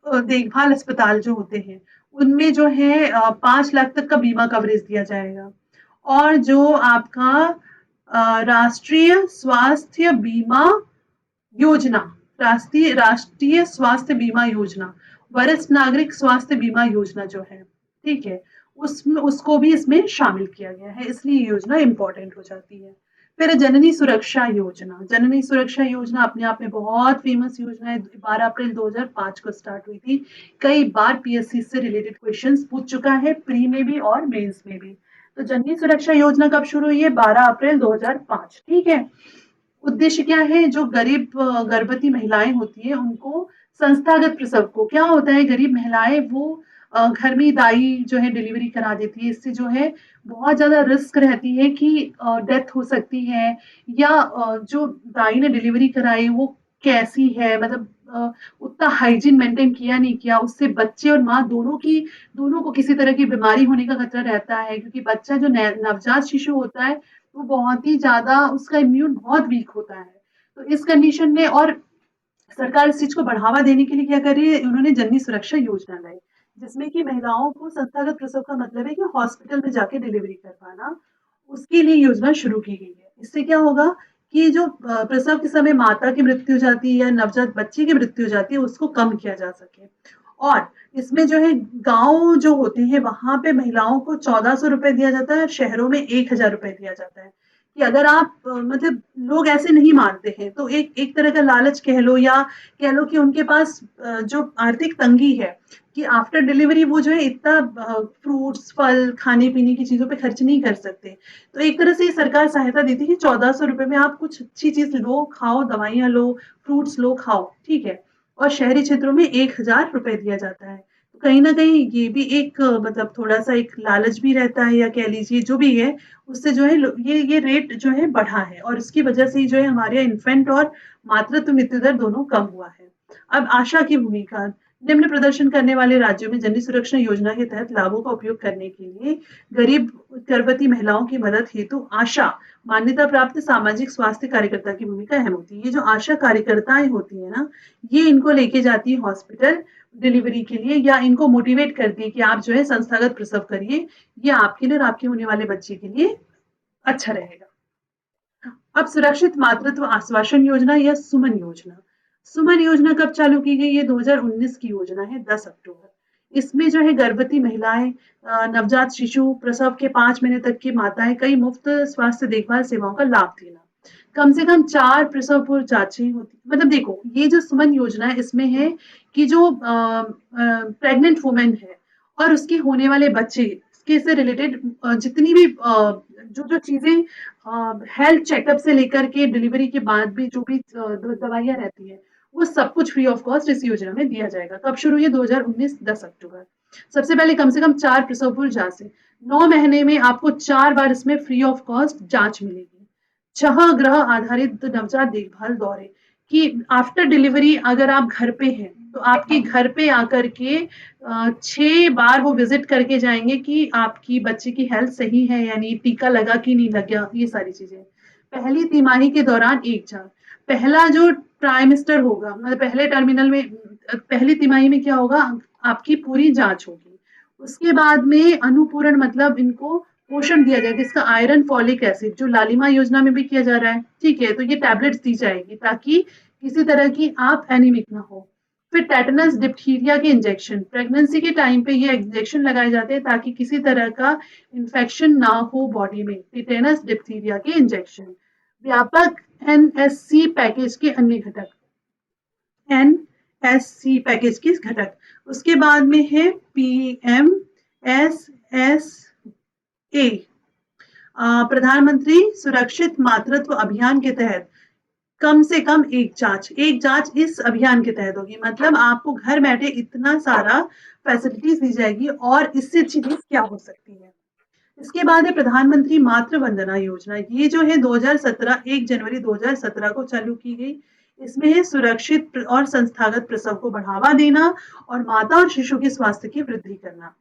देखभाल अस्पताल जो होते हैं उनमें जो है 5 लाख तक का बीमा कवरेज दिया जाएगा। और जो आपका राष्ट्रीय स्वास्थ्य बीमा योजना, राष्ट्रीय स्वास्थ्य बीमा योजना, वरिष्ठ नागरिक स्वास्थ्य बीमा योजना जो है, ठीक है, उसमें उसको भी इसमें शामिल किया गया है, इसलिए योजना इंपॉर्टेंट हो जाती है। फिर जननी सुरक्षा योजना। जननी सुरक्षा योजना अपने आप में बहुत फेमस योजना है। 12 अप्रैल 2005 को स्टार्ट हुई थी। कई बार पीएससी से रिलेटेड क्वेश्चंस पूछ चुका है, प्री में भी और मेंस में भी। तो जननी सुरक्षा योजना कब शुरू हुई है? 12 अप्रैल 2005, ठीक है। उद्देश्य क्या है? जो गरीब गर्भवती महिलाएं होती हैं उनको संस्थागत प्रसव को, क्या होता है, गरीब महिलाएं वो घर में दाई जो है डिलीवरी करा देती है। इससे जो है बहुत ज्यादा रिस्क रहती है कि डेथ हो सकती है, या जो दाई ने डिलीवरी कराई वो कैसी है, मतलब उतना हाइजीन मेंटेन किया नहीं किया, उससे बच्चे और माँ दोनों को किसी तरह की बीमारी होने का खतरा रहता है, क्योंकि बच्चा जो नवजात शिशु होता है वो बहुत ही ज्यादा, उसका इम्यून बहुत वीक होता है। तो इस कंडीशन में, और सरकार इस चीज को बढ़ावा देने के लिए क्या कर रही है, उन्होंने जननी सुरक्षा योजना लाई, जिसमें कि महिलाओं को संस्थागत प्रसव का मतलब है कि हॉस्पिटल में जाके डिलीवरी कर पाना, उसके लिए योजना शुरू की गई है। इससे क्या होगा कि जो प्रसव के समय माता की मृत्यु हो जाती है या नवजात बच्चे की मृत्यु हो जाती है, उसको कम किया जा सके। और इसमें जो है, गांव जो होते हैं वहां पे महिलाओं को 1400 रुपए दिया जाता है, शहरों में 1000 रुपए दिया जाता है। कि अगर आप मतलब लोग ऐसे नहीं मानते हैं, तो एक एक तरह का लालच कह लो, या कह लो कि उनके पास जो आर्थिक तंगी है, कि आफ्टर डिलीवरी वो जो है इतना फ्रूट्स फल खाने पीने की चीजों पे खर्च नहीं कर सकते। तो एक तरह से ये सरकार सहायता देती है कि 1400 रुपए में आप कुछ अच्छी चीज लो, खाओ, दवाइयाँ लो, फ्रूट्स लो, खाओ, ठीक है। और शहरी क्षेत्रों में 1000 रुपए दिया जाता है। तो कहीं ना कहीं ये भी एक मतलब थोड़ा सा एक लालच भी रहता है, या कह लीजिए जो भी है, उससे जो है ये रेट जो है बढ़ा है, और इसकी वजह से ही जो है हमारे इन्फेंट और मातृत्व मृत्यु दर दोनों कम हुआ है। अब आशा की भूमिका, निम्न प्रदर्शन करने वाले राज्यों में जननी सुरक्षा योजना के तहत लाभों का उपयोग करने के लिए गरीब गर्भवती महिलाओं की मदद हेतु आशा मान्यता प्राप्त सामाजिक स्वास्थ्य कार्यकर्ता की भूमिका अहम होती है। ये जो आशा कार्यकर्ताएं होती है ना, ये इनको लेके जाती है हॉस्पिटल डिलीवरी के लिए, या इनको मोटिवेट करती है कि आप जो है संस्थागत प्रसव करिए, ये आपके लिए और आपके होने वाले बच्चे के लिए अच्छा रहेगा। अब सुरक्षित मातृत्व आश्वासन योजना या सुमन योजना। सुमन योजना कब चालू की गई? ये 2019 की योजना है, 10 अक्टूबर। इसमें जो है गर्भवती महिलाएं, नवजात शिशु, प्रसव के 5 महीने तक की माताएं कई मुफ्त स्वास्थ्य देखभाल सेवाओं का लाभ देना। कम से कम 4 प्रसव पूर्व जांचें होती, मतलब देखो ये जो सुमन योजना है, इसमें है कि जो प्रेग्नेंट वुमेन है और उसके होने वाले बच्चे के से रिलेटेड जितनी भी जो जो चीजें हेल्थ चेकअप से लेकर के डिलीवरी के बाद भी जो भी दवाइयाँ रहती है, वो सब कुछ फ्री ऑफ कॉस्ट इस योजना में दिया जाएगा। कब शुरू हुई? 2019, 10 अक्टूबर। सबसे पहले कम से कम 4 प्रसव पूर्व जांच, 9 महीने में आपको 4 बार इसमें फ्री ऑफ कॉस्ट जांच मिलेगी। 6 ग्रह आधारित नवजात देखभाल दौरे, कि आफ्टर डिलीवरी अगर आप घर पे हैं तो आपके घर पे आकर के 6 बार वो विजिट करके जाएंगे कि आपकी बच्चे की हेल्थ सही है, यानी टीका लगा कि नहीं लगा, ये सारी चीजें। पहली तिमाही के दौरान एक जांच, पहला जो ट्राइमेस्टर होगा, मतलब पहले टर्मिनल में पहली तिमाही में क्या होगा, आपकी पूरी जांच होगी। उसके बाद में अनुपूरण, मतलब इनको पोषण दिया जाएगा, इसका आयरन फॉलिक एसिड जो लालिमा योजना में भी किया जा रहा है, ठीक है। तो ये टैबलेट्स दी जाएगी ताकि किसी तरह की आप एनीमिक ना हो। फिर टेटनस डिप्थीरिया के इंजेक्शन, प्रेगनेंसी के टाइम पे ये इंजेक्शन लगाए जाते हैं ताकि किसी तरह का इंफेक्शन ना हो बॉडी में, टेटनस डिप्थीरिया के इंजेक्शन। व्यापक एनएससी पैकेज के अन्य घटक, एनएससी पैकेज के घटक, उसके बाद में है पीएमएसएसए, प्रधानमंत्री सुरक्षित मातृत्व अभियान के तहत कम से कम एक जांच इस अभियान के तहत होगी। मतलब आपको घर बैठे इतना सारा फैसिलिटीज दी जाएगी, और इससे अच्छी चीज क्या हो सकती है। इसके बाद है प्रधानमंत्री मातृ वंदना योजना। ये जो है 2017, 1 जनवरी 2017 को चालू की गई। इसमें है सुरक्षित और संस्थागत प्रसव को बढ़ावा देना और माता और शिशु के स्वास्थ्य की वृद्धि करना।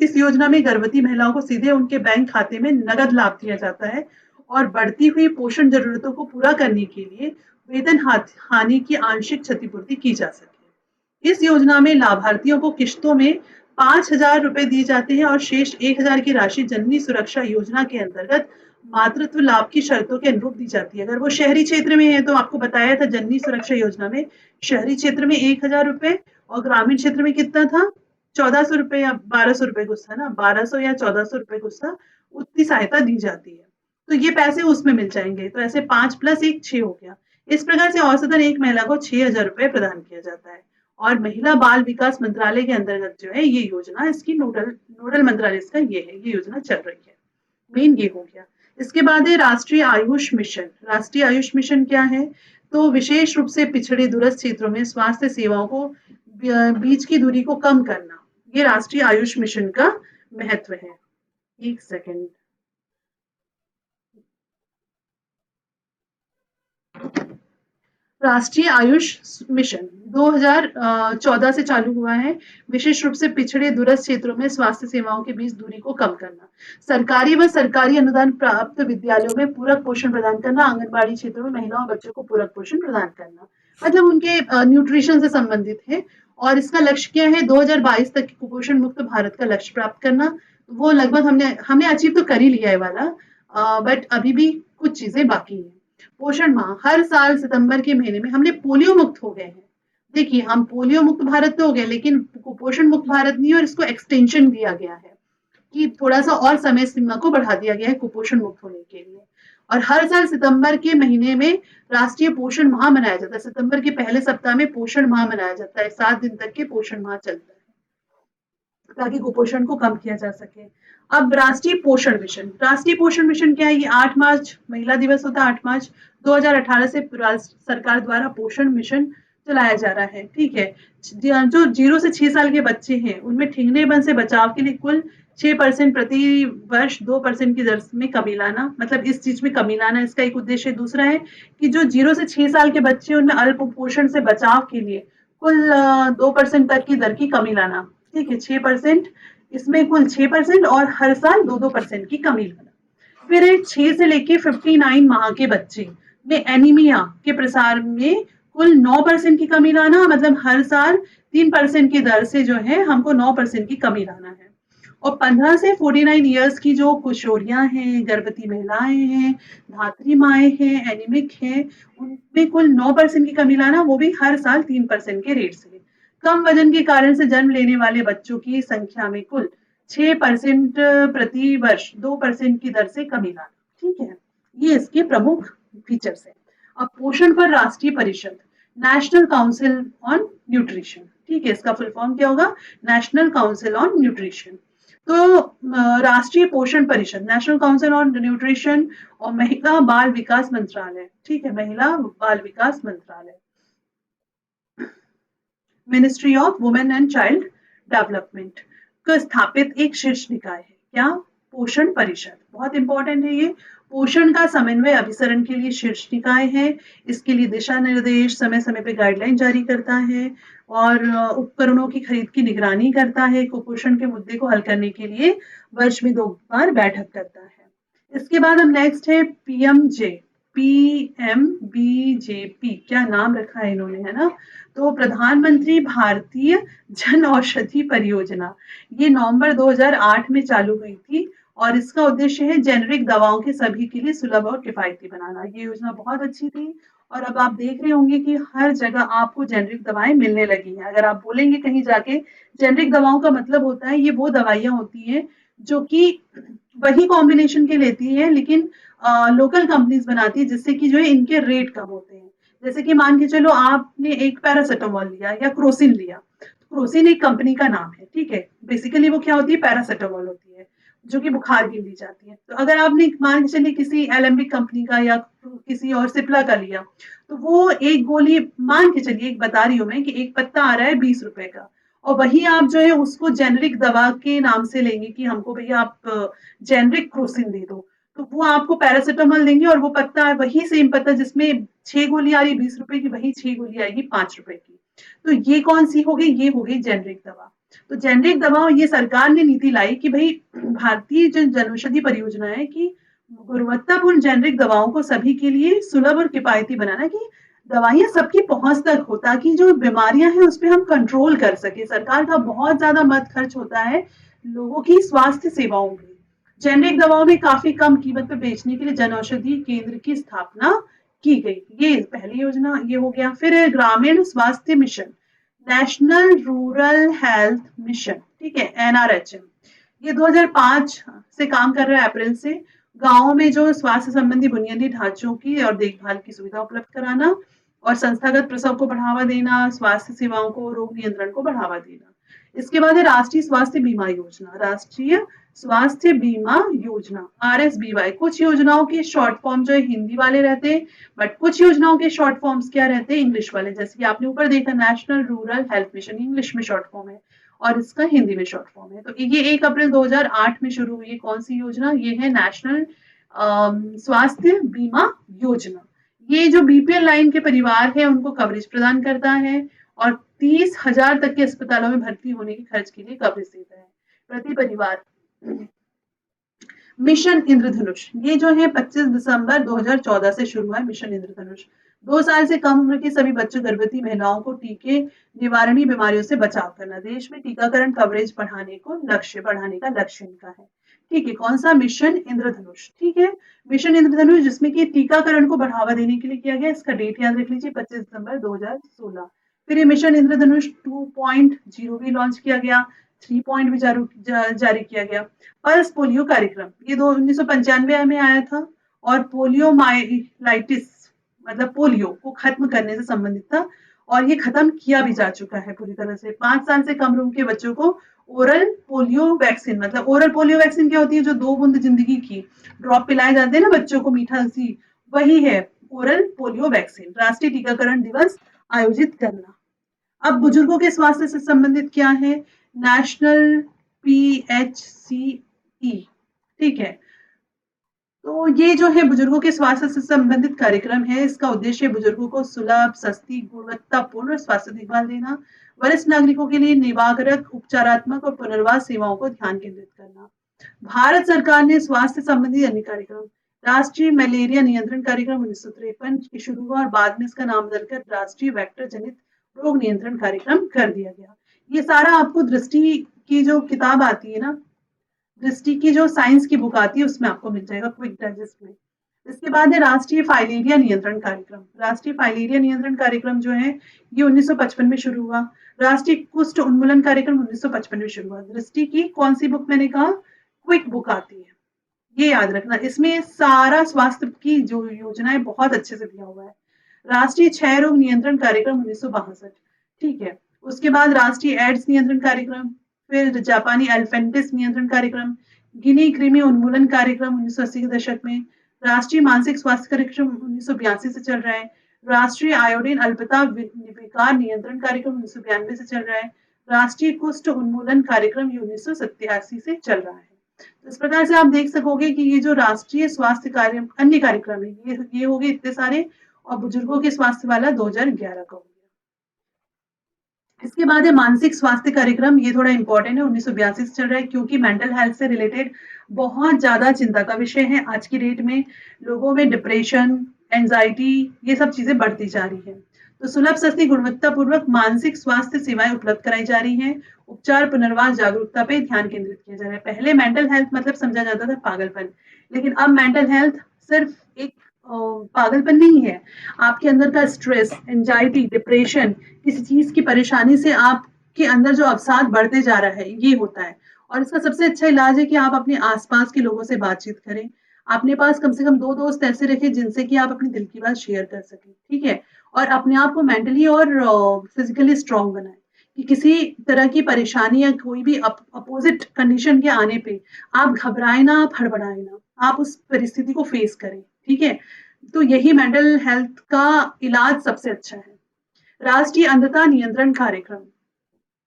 इस योजना में गर्भवती महिलाओं को सीधे उनके बैंक खाते में नगद लाभ दिया जाता है, और बढ़ती हुई पोषण जरूरतों को पूरा करने के लिए वेतन हानि की आंशिक क्षतिपूर्ति की जा सके। इस योजना में लाभार्थियों को किश्तों में 5,000 रुपए दिए जाते हैं, और शेष 1,000 की राशि जननी सुरक्षा योजना के अंतर्गत मातृत्व लाभ की शर्तों के अनुरूप दी जाती है। अगर वो शहरी क्षेत्र में है तो आपको बताया था जननी सुरक्षा योजना में शहरी क्षेत्र में 1,000 रुपए, और ग्रामीण क्षेत्र में कितना था? 1,400 रुपए या 1,200 रुपए कुछ था ना, 1,200 या 1,400 रुपए कुछ था, उतनी सहायता दी जाती है। तो ये पैसे उसमें मिल जाएंगे, तो ऐसे 5+1 6 हो गया। इस प्रकार से औसतन एक महिला को 6,000 रुपए प्रदान किया जाता है। और महिला बाल विकास मंत्रालय के अंतर्गत जो है ये योजना, इसकी नोडल मंत्रालय इसका ये है, ये योजना चल रही है। मेन ये हो गया। इसके बाद है राष्ट्रीय आयुष मिशन। राष्ट्रीय आयुष मिशन क्या है? तो विशेष रूप से पिछड़े दूरस्थ क्षेत्रों में स्वास्थ्य सेवाओं को बीच की दूरी को कम करना, ये राष्ट्रीय आयुष मिशन का महत्व है। एक सेकंड। राष्ट्रीय आयुष मिशन 2014 से चालू हुआ है। विशेष रूप से पिछड़े दूरस्थ क्षेत्रों में स्वास्थ्य सेवाओं के बीच दूरी को कम करना, सरकारी व सरकारी अनुदान प्राप्त विद्यालयों में पूरक पोषण प्रदान करना, आंगनबाड़ी क्षेत्रों में महिलाओं और बच्चों को पूरक पोषण प्रदान करना, मतलब उनके न्यूट्रिशन से संबंधित है। और इसका लक्ष्य क्या है? 2022 तक कुपोषण मुक्त भारत का लक्ष्य प्राप्त करना। वो लगभग हमने हमने अचीव तो कर ही लिया है वाला, बट अभी भी कुछ चीजें बाकी हैं। पोषण माह हर साल सितंबर के महीने में हमने पोलियो मुक्त हो गए हैं। देखिए, हम पोलियो मुक्त भारत तो हो गए, लेकिन कुपोषण मुक्त भारत नहीं, और इसको एक्सटेंशन दिया गया है कि थोड़ा सा और समय सीमा को बढ़ा दिया गया है कुपोषण मुक्त होने के लिए। और हर साल सितंबर के महीने में राष्ट्रीय पोषण माह मनाया जाता है। सितंबर के पहले सप्ताह में पोषण माह मनाया जाता है। 7 दिन तक के पोषण माह चलता है ताकि कुपोषण को कम किया जा सके। अब राष्ट्रीय पोषण मिशन, राष्ट्रीय पोषण मिशन क्या है? ये 8 मार्च महिला दिवस होता है, 8 मार्च 2018 से सरकार द्वारा पोषण मिशन चलाया जा रहा है। ठीक है, जो 0 से 6 साल के बच्चे हैं उनमें ठिंगनेपन से बचाव के लिए कुल 6% प्रति वर्ष 2% की दर में कमी लाना, मतलब इस चीज में कमी लाना इसका एक उद्देश्य। दूसरा है कि जो 0 से 6 साल के बच्चे उनमें अल्प कुपोषण से बचाव के लिए कुल 2% तक की दर की कमी लाना। ठीक है, 6%, इसमें कुल 6% और हर साल 2-2% की कमी लाना। फिर 6 से लेके 59 माह के बच्चे में एनीमिया के प्रसार में कुल 9% की कमी लाना, मतलब हर साल 3% की दर से जो है हमको 9% की कमी लाना है। और 15 से 49 ईयर्स की जो किशोरियां हैं, गर्भवती महिलाएं हैं, धात्री माएँ हैं, एनीमिक हैं, उनमें कुल 9% की कमी लाना, वो भी हर साल 3% के रेट से। कम वजन के कारण से जन्म लेने वाले बच्चों की संख्या में कुल 6% प्रति वर्ष 2% की दर से कमी लाना। ठीक है, ये इसके प्रमुख फीचर्स हैं। अब पोषण पर राष्ट्रीय परिषद, नेशनल काउंसिल ऑन न्यूट्रिशन। ठीक है, इसका फुल फॉर्म क्या होगा? National council on nutrition. तो राष्ट्रीय पोषण परिषद, नेशनल काउंसिल ऑन न्यूट्रिशन, और महिला बाल विकास मंत्रालय। ठीक है, महिला बाल विकास मंत्रालय, ministry of women and child development का स्थापित एक शीर्ष निकाय है। क्या? पोषण परिषद। बहुत इंपॉर्टेंट है ये। पोषण का समन्वय अभिसरण के लिए शीर्ष निकाय है। इसके लिए दिशा निर्देश, समय समय पे गाइडलाइन जारी करता है और उपकरणों की खरीद की निगरानी करता है। कुपोषण के मुद्दे को हल करने के लिए वर्ष में 2 बार बैठक करता है। इसके बाद हम नेक्स्ट है पीएमबीजेपी, क्या नाम रखा है इन्होंने, है ना? तो प्रधानमंत्री भारतीय जन औषधि परियोजना, ये नवंबर 2008 में चालू हुई थी और इसका उद्देश्य है जेनेरिक दवाओं के सभी के लिए सुलभ और किफायती बनाना। ये योजना बहुत अच्छी थी और अब आप देख रहे होंगे कि हर जगह आपको जेनेरिक दवाएं मिलने लगी हैं। अगर आप बोलेंगे कहीं जाके, जेनेरिक दवाओं का मतलब होता है ये वो दवाइयां होती हैं जो कि वही कॉम्बिनेशन के लेती है, लेकिन लोकल कंपनीज बनाती है, जिससे कि जो है इनके रेट कम होते हैं। जैसे कि मान के चलो आपने एक पैरासिटामोल लिया या क्रोसिन लिया, तो क्रोसिन एक कंपनी का नाम है। ठीक है, बेसिकली वो क्या होती है? पैरासिटामोल होती है जो कि बुखार की ली जाती है। तो अगर आपने मान के चलिए किसी एलेम्बिक कंपनी का या किसी और सिप्ला का लिया, तो वो एक गोली, मान के चलिए, एक बता रही हूँ मैं कि एक पत्ता आ रहा है 20 रुपए का, और वही आप जो है उसको जेनेरिक दवा के नाम से लेंगे कि हमको भैया आप जेनेरिक क्रोसिन दे दो, तो वो आपको पैरासिटामोल देंगे और वो पत्ता, वही सेम पत्ता जिसमें 6 गोली आ रही 20 रुपए की, वही 6 गोली आएगी 5 रुपए की। तो ये कौन सी हो गई? ये हो गई जेनेरिक दवा। तो जेनेरिक दवा, ये सरकार ने नीति लाई कि भाई भारतीय जन औषधि परियोजना है कि गुणवत्तापूर्ण जेनेरिक दवाओं को सभी के लिए सुलभ और किफायती बनाना, कि दवाइयां सबकी पहुंच तक हो ताकि जो बीमारियां हैं उस पर हम कंट्रोल कर सके। सरकार का बहुत ज्यादा मत खर्च होता है लोगों की स्वास्थ्य सेवाओं में। जेनेरिक दवाओं में काफी कम कीमत पर बेचने के लिए जन औषधि केंद्र की स्थापना की गई। ये पहली योजना ये हो गया। फिर है ग्रामीण स्वास्थ्य mission, national rural health mission. ठीक है, एनआरएचएम। ये 2005 से काम कर रहा है, अप्रैल से। गांवों में जो स्वास्थ्य संबंधी बुनियादी ढांचों की और देखभाल की सुविधा उपलब्ध कराना और संस्थागत प्रसव को बढ़ावा देना, स्वास्थ्य सेवाओं को, रोग नियंत्रण को बढ़ावा देना। इसके बाद है राष्ट्रीय स्वास्थ्य बीमा योजना, राष्ट्रीय स्वास्थ्य बीमा योजना, आरएसबीवाई। कुछ योजनाओं के शॉर्ट फॉर्म जो है हिंदी वाले रहते हैं, बट कुछ योजनाओं के शॉर्ट फॉर्म्स क्या रहते हैं? इंग्लिश वाले। जैसे कि आपने ऊपर देखा, national rural health mission English में शॉर्ट फॉर्म है और इसका हिंदी में शॉर्ट फॉर्म है। तो ये 1 अप्रैल 2008 में शुरू हुई है। कौन सी योजना? ये है नेशनल स्वास्थ्य बीमा योजना। ये जो बीपीएल लाइन के परिवार है उनको कवरेज प्रदान करता है और 30,000 तक के अस्पतालों में भर्ती होने के खर्च के लिए कवरेज देता है प्रति परिवार। मिशन इंद्रधनुष ये जो है 25 दिसंबर 2014 से शुरू है। मिशन इंद्रधनुष 2 साल से कम उम्र के सभी बच्चों गर्भवती महिलाओं को टीके निवारणी बीमारियों से बचाव करना। देश में टीकाकरण कवरेज बढ़ाने का लक्ष्य इनका है। ठीक है, कौन सा? मिशन इंद्रधनुष। ठीक है, मिशन इंद्रधनुष जिसमें कि टीकाकरण को बढ़ावा देने के लिए किया गया। इसका डेट याद रख लीजिए 25 दिसंबर 2016। फिर ये मिशन इंद्रधनुष 2.0 भी लॉन्च किया गया, 3 भी जारी किया गया। पल्स पोलियो कार्यक्रम ये 1995 में आया था और पोलियो माइलाइटिस मतलब पोलियो को खत्म करने से संबंधित था और ये खत्म किया भी जा चुका है पूरी तरह से। 5 साल से कम उम्र के बच्चों को ओरल पोलियो वैक्सीन, मतलब ओरल पोलियो वैक्सीन क्या होती है? जो 2 बूंद जिंदगी की ड्रॉप पिलाए जाते हैं ना बच्चों को मीठा सी, वही है ओरल पोलियो वैक्सीन। राष्ट्रीय टीकाकरण दिवस आयोजित करना। अब बुजुर्गों के स्वास्थ्य से संबंधित क्या है? National PHCE। ठीक है, तो ये जो है बुजुर्गों के स्वास्थ्य से संबंधित कार्यक्रम है। इसका उद्देश्य बुजुर्गों को सुलभ, सस्ती, गुणवत्तापूर्ण स्वास्थ्य देखभाल देना, वरिष्ठ नागरिकों के लिए निवारक, उपचारात्मक और पुनर्वास सेवाओं को ध्यान केंद्रित करना। भारत सरकार ने स्वास्थ्य संबंधी अन्य कार्यक्रम, राष्ट्रीय मलेरिया नियंत्रण कार्यक्रम 1953 की शुरू हुआ और बाद में इसका नाम बदलकर राष्ट्रीय वेक्टर जनित रोग नियंत्रण कार्यक्रम कर दिया गया। ये सारा आपको दृष्टि की जो किताब आती है ना, दृष्टि की जो साइंस की बुक आती है उसमें आपको मिल जाएगा क्विक डाइजेस्ट में। इसके बाद है राष्ट्रीय फाइलेरिया नियंत्रण कार्यक्रम। राष्ट्रीय फाइलेरिया नियंत्रण कार्यक्रम जो है ये 1955 में शुरू हुआ। राष्ट्रीय कुष्ठ उन्मूलन कार्यक्रम 1955 में शुरू हुआ। दृष्टि की कौन सी बुक मैंने कहा? क्विक बुक आती है, ये याद रखना। इसमें सारा स्वास्थ्य की जो योजनाएं बहुत अच्छे से दिया हुआ है। राष्ट्रीय क्षय रोग नियंत्रण कार्यक्रम 1962। ठीक है, उसके बाद राष्ट्रीय एड्स नियंत्रण कार्यक्रम, फिर जापानी एल्फेंटिस नियंत्रण कार्यक्रम, गिनी कृमि उन्मूलन कार्यक्रम 1980 के दशक में, राष्ट्रीय मानसिक स्वास्थ्य कार्यक्रम 1982 से चल रहा है, राष्ट्रीय आयोडीन अल्पता विकार नियंत्रण कार्यक्रम 1992 से चल रहा है, राष्ट्रीय कुष्ठ उन्मूलन कार्यक्रम 1987 से चल रहा है। तो इस प्रकार से आप देख सकोगे कि ये जो राष्ट्रीय स्वास्थ्य कार्य अन्य कार्यक्रम है ये हो गए इतने सारे, और बुजुर्गों के स्वास्थ्य वाला 2011 का हो गया। इसके बाद है मानसिक स्वास्थ्य कार्यक्रम, ये थोड़ा इंपॉर्टेंट है, 1982 से चल रहा है क्योंकि मेंटल हेल्थ से रिलेटेड बहुत ज्यादा चिंता का विषय है। आज की डेट में लोगों में डिप्रेशन, एंजाइटी, ये सब चीजें बढ़ती जा रही है। तो सुलभ, सस्ती, गुणवत्तापूर्वक मानसिक स्वास्थ्य सेवाएं उपलब्ध कराई जा रही हैं। उपचार, पुनर्वास, जागरूकता पे ध्यान केंद्रित किया जा रहा है। पहले मेंटल हेल्थ मतलब समझा जाता था पागलपन, लेकिन अब मेंटल हेल्थ सिर्फ एक पागलपन नहीं है। आपके अंदर का स्ट्रेस, एंजाइटी, डिप्रेशन, किसी चीज की परेशानी से आपके अंदर जो अवसाद बढ़ते जा रहा है, ये होता है। और इसका सबसे अच्छा इलाज है कि आप अपने आसपास के लोगों से बातचीत करें। अपने पास कम से कम 2 दोस्त ऐसे रखें जिनसे कि आप अपने दिल की बात शेयर कर सकें। ठीक है, और अपने आप को मेंटली और फिजिकली स्ट्रांग बनाएं कि किसी तरह की परेशानी या कोई भी अपोजिट कंडीशन के आने पे आप घबराए ना, आप हड़बड़ाए ना, आप उस परिस्थिति को फेस करें। ठीक है, तो यही मेंटल हेल्थ का इलाज सबसे अच्छा है। राष्ट्रीय अंधता नियंत्रण कार्यक्रम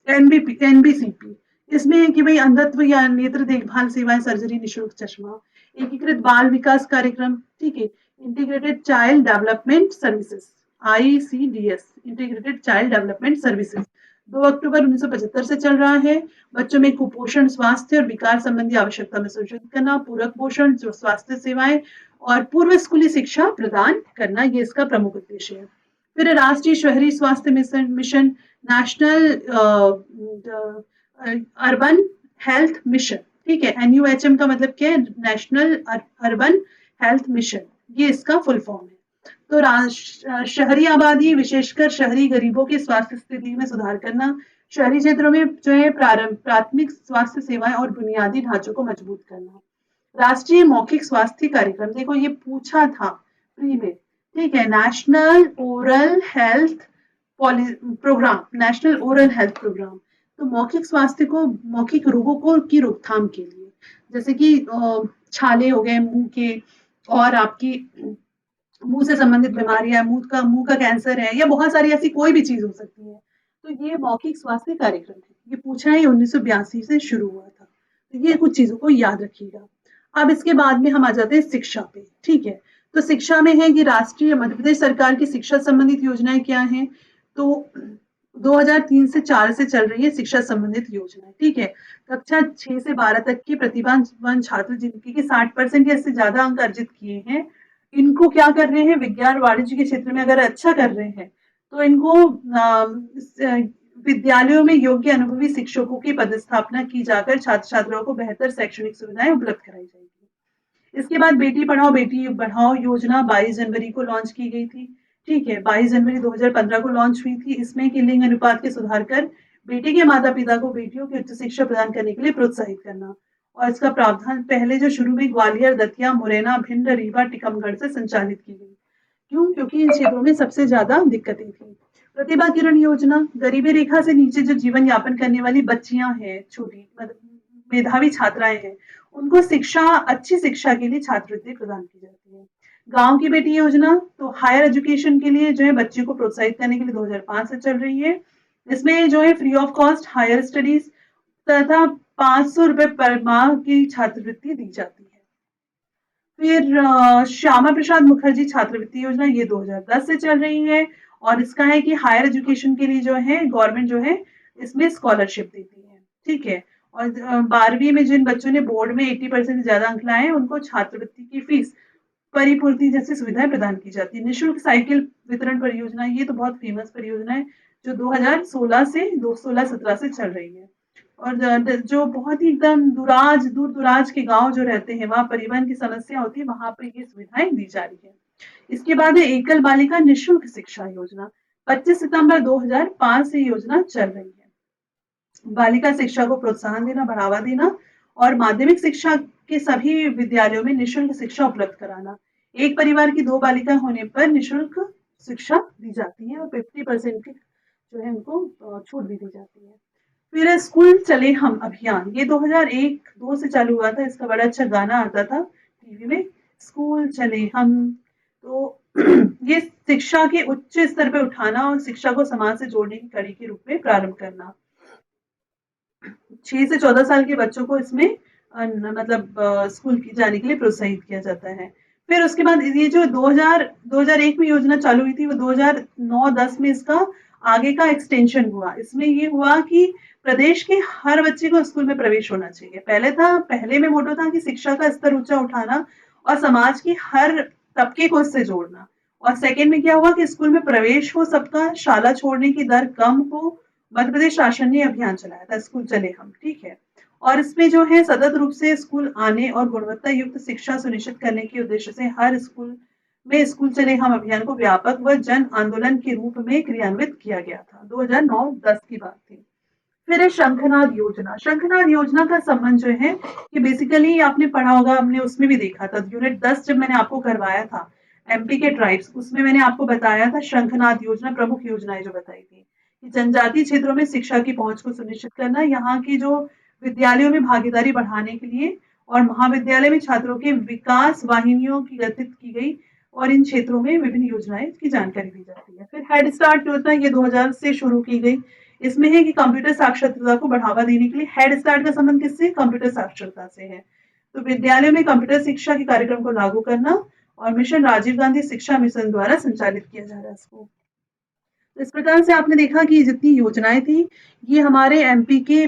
NBCP, इसमें है कि भाई अंधत्व या नेत्र देखभाल सेवाएं, सर्जरी, निशुल्क चश्मा, एकीकृत बाल विकास कार्यक्रम। ठीक है, integrated child development services, ICDS, integrated child development services 2 अक्टूबर 1975 से चल रहा है। बच्चों में कुपोषण, स्वास्थ्य और विकार संबंधी आवश्यकता में सुनिश्चित करना, पूरक पोषण, जो स्वास्थ्य सेवाएं और पूर्व स्कूली शिक्षा प्रदान करना, ये इसका प्रमुख उद्देश्य है। फिर राष्ट्रीय शहरी स्वास्थ्य mission, national urban health mission. ठीक है, NUHM का मतलब क्या है? नेशनल अर्बन हेल्थ मिशन, ये इसका फुल फॉर्म है। तो शहरी आबादी, विशेषकर शहरी गरीबों की स्वास्थ्य स्थिति में सुधार करना, शहरी क्षेत्रों में जो है प्राथमिक स्वास्थ्य सेवाएं और बुनियादी ढांचों को मजबूत करना। राष्ट्रीय मौखिक स्वास्थ्य कार्यक्रम, देखो ये पूछा था प्री में। ठीक है, national oral health programme, national oral health programme, तो मौखिक स्वास्थ्य को, मौखिक रोगों को की रोकथाम के लिए, जैसे कि छाले हो गए मुंह के, और आपकी मुंह से संबंधित बीमारियां, मुंह का कैंसर है, या बहुत सारी ऐसी कोई भी चीज हो सकती है। तो ये मौखिक स्वास्थ्य कार्यक्रम है, ये पूछा है 1982 से शुरू हुआ था। तो ये कुछ चीजों को याद रखिएगा। अब इसके बाद में हम आ जाते हैं शिक्षा पे। ठीक है, तो शिक्षा में है कि राष्ट्रीय मध्य प्रदेश सरकार की शिक्षा संबंधित योजनाएं क्या हैं, तो 2003 से 4 से चल रही है शिक्षा संबंधित योजनाएं, ठीक है। कक्षा 6 से 12 तक के प्रतिभावान छात्र जिनके 60% या इससे ज्यादा अंक अर्जित किए हैं, इनको क्या कर रहे हैं, विज्ञान वाणिज्य के क्षेत्र में अगर अच्छा कर रहे हैं तो इनको विद्यालयों में योग्य अनुभवी शिक्षकों की पदस्थापना की जाकर छात्र छात्राओं को बेहतर शैक्षणिक सुविधाएं उपलब्ध कराई जाएगी। इसके बाद बेटी पढ़ाओ बेटी बढ़ाओ योजना 22 जनवरी को लॉन्च की गई थी, ठीक है। 22 जनवरी 2015 को लॉन्च हुई थी। इसमें कि लिंग अनुपात के सुधार कर बेटी के माता पिता को बेटियों की उच्च शिक्षा प्रदान करने के लिए प्रोत्साहित करना, और इसका प्रावधान पहले जो शुरू में ग्वालियर, दतिया, मुरैना, भिंड, रीवा, टीकमगढ़ से संचालित की गई। क्यों? क्योंकि इन क्षेत्रों में सबसे ज्यादा दिक्कतें थी। प्रतिभा किरण योजना, गरीबी रेखा से नीचे जो जीवन यापन करने वाली बच्चियां हैं, छोटी मेधावी छात्राएं हैं, उनको अच्छी शिक्षा के लिए छात्रवृत्ति प्रदान की जाती है। गांव की बेटी योजना, तो हायर एजुकेशन के लिए जो है बच्चे को प्रोत्साहित करने के लिए 2005 से चल रही है। इसमें जो है free of cost higher studies तथा 500 रुपए पर माह की छात्रवृत्ति दी जाती है। फिर श्यामा प्रसाद मुखर्जी छात्रवृत्ति योजना, ये 2010 से चल रही है, और इसका है कि हायर एजुकेशन के लिए जो है गवर्नमेंट जो है इसमें स्कॉलरशिप देती है, ठीक है। और 12वीं में जिन बच्चों ने बोर्ड में 80% से ज्यादा अंक लाए हैं उनको छात्रवृत्ति की फीस परिपूर्ति जैसी सुविधाएं प्रदान की जाती है। निःशुल्क साइकिल वितरण परियोजना, ये तो बहुत फेमस परियोजना है जो 2016 से 2016-17 से चल रही है। और जो बहुत ही एकदम दूर दुराज के गांव जो रहते हैं वहां परिवहन की समस्या होती है, वहां पर ये सुविधाएं दी जा रही है। इसके बाद है एकल बालिका निःशुल्क शिक्षा योजना, 25 सितंबर 2005 से योजना चल रही है। बालिका शिक्षा को प्रोत्साहन देना, बढ़ावा देना और माध्यमिक शिक्षा के सभी विद्यालयों में निःशुल्क शिक्षा उपलब्ध कराना। एक परिवार की 2 बालिका होने पर निःशुल्क शिक्षा दी जाती है और 50% की जो है उनको छूट भी दी जाती है। फिर स्कूल चले हम अभियान, ये 2001-2 से चालू हुआ था। इसका बड़ा अच्छा गाना आता था टीवी में, स्कूल चले हम। तो ये शिक्षा के उच्च स्तर पे उठाना और शिक्षा को समाज से जोड़ने की कड़ी के रूप में प्रारंभ करना। 6 से 14 साल के बच्चों को इसमें मतलब स्कूल की जाने के लिए प्रोत्साहित किया जाता है। फिर उसके बाद ये जो 2001 में योजना चालू हुई थी, वो 2009-10 में इसका आगे का एक्सटेंशन हुआ। इसमें ये हुआ कि प्रदेश के हर बच्चे को स्कूल में प्रवेश होना चाहिए। पहले में मोटो था कि शिक्षा का स्तर ऊंचा उठाना और समाज की हर तबके को इससे जोड़ना। और सेकेंड में क्या हुआ कि स्कूल में प्रवेश हो सबका, शाला छोड़ने की दर कम हो। मध्य प्रदेश शासन ने अभियान चलाया था स्कूल चले हम, ठीक है। और इसमें जो है सतत रूप से स्कूल आने और गुणवत्ता युक्त शिक्षा सुनिश्चित करने के उद्देश्य से हर स्कूल में स्कूल चले हम अभियान को व्यापक व जन आंदोलन के रूप में क्रियान्वित किया गया था। 2009-10 की बात थी। फिर है शंखनाद योजना। शंखनाद योजना का संबंध जो है कि बेसिकली आपने पढ़ा होगा, हमने उसमें भी देखा था यूनिट 10 जब मैंने आपको करवाया था एमपी के ट्राइब्स, उसमें मैंने आपको बताया था शंखनाद योजना प्रमुख योजनाएं जो बताई थी कि जनजातीय क्षेत्रों में शिक्षा की पहुंच को सुनिश्चित करना, यहाँ की जो विद्यालयों में भागीदारी बढ़ाने के लिए और महाविद्यालय में छात्रों के विकास वाहिनियों की गठित की गई और इन क्षेत्रों में विभिन्न योजनाएं की जानकारी दी जाती है। फिर हेड स्टार्ट योजना, ये 2000 से शुरू की गई। इसमें है कि कंप्यूटर साक्षरता को बढ़ावा देने के लिए हेड स्टार्ट का संबंध किससे? कंप्यूटर साक्षरता से है। तो विद्यालयों में कंप्यूटर शिक्षा के कार्यक्रम को लागू करना और मिशन राजीव गांधी शिक्षा मिशन द्वारा संचालित किया जा रहा है इसको। तो इस प्रकार से आपने देखा कि जितनी योजनाएं थी ये हमारे एमपी के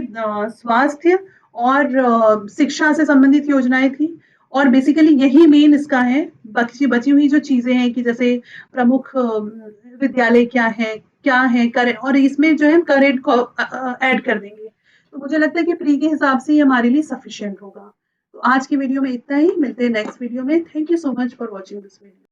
स्वास्थ्य और शिक्षा से संबंधित योजनाएं थी। और बेसिकली यही मेन इसका है। बची हुई जो चीजें हैं कि जैसे प्रमुख विद्यालय क्या है करेंट, और इसमें जो है करेंट को ऐड कर देंगे। तो मुझे लगता है कि प्री के हिसाब से ये हमारे लिए सफिशिएंट होगा। तो आज की वीडियो में इतना ही, मिलते हैं नेक्स्ट वीडियो में। Thank you so much for watching this video.